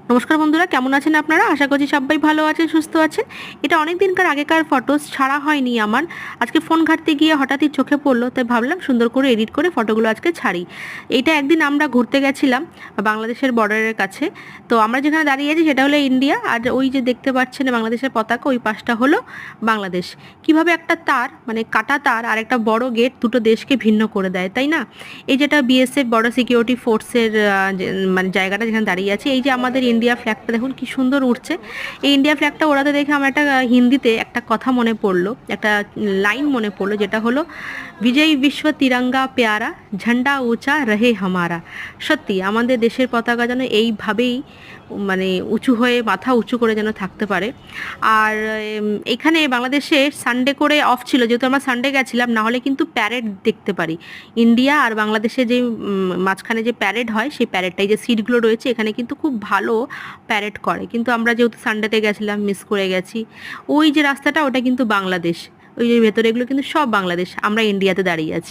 নমস্কার বন্ধুরা, কেমন আছেন আপনারা? আশা করছি সবাই ভালো আছেন, সুস্থ আছেন। এটা অনেক দিনকার আগেকার ফটোস, ছাড়া হয়নি আমার। আজকে ফোন ঘাঁটতে গিয়ে হঠাৎই চোখে পড়লো, তাই ভাবলাম সুন্দর করে এডিট করে ফটোগুলো আজকে ছাড়ি। এইটা একদিন আমরা ঘুরতে গেছিলাম বাংলাদেশের বর্ডারের কাছে। তো আমরা যেখানে দাঁড়িয়ে আছি সেটা হলো ইন্ডিয়া, আর ওই যে দেখতে পাচ্ছেন বাংলাদেশের পতাকা, ওই পাশটা হলো বাংলাদেশ। কিভাবে একটা তার, মানে কাটা তার আর একটা বড় গেট দুটো দেশকে ভিন্ন করে দেয়, তাই না? এই যেটা বিএসএফ বর্ডার সিকিউরিটি ফোর্সের মানে জায়গাটা যেখানে দাঁড়িয়ে আছে, এই যে আমাদের ইন্ডিয়া ফ্ল্যাগটা দেখুন কি সুন্দর উঠছে। এই ইন্ডিয়া ফ্ল্যাগটা ওড়াতে দেখে আমার একটা হিন্দিতে একটা কথা মনে পড়লো, একটা লাইন মনে পড়লো, যেটা হলো বিজয়ী বিশ্ব তিরঙ্গা প্যারা, ঝান্ডা উঁচা রহে হামারা। সত্যি আমাদের দেশের পতাকা যেন এইভাবেই মানে উঁচু হয়ে, মাথা উঁচু করে যেন থাকতে পারে। আর এখানে বাংলাদেশে সানডে করে অফ ছিল, যেহেতু আমরা সানডে গেছিলাম, না হলে কিন্তু প্যারেড দেখতে পারি। ইন্ডিয়া আর বাংলাদেশে যে মাঝখানে যে প্যারেড হয়, সেই প্যারেডটাই যে সিটগুলো রয়েছে এখানে কিন্তু খুব ভালো প্যারেড করে, কিন্তু আমরা যেহেতু সানডেতে গেছিলাম মিস করে গেছি। ওই যে রাস্তাটা, ওটা কিন্তু বাংলাদেশ। ওই যে ভেতরে এগুলো কিন্তু সব বাংলাদেশ, আমরা ইন্ডিয়াতে দাঁড়িয়ে আছি।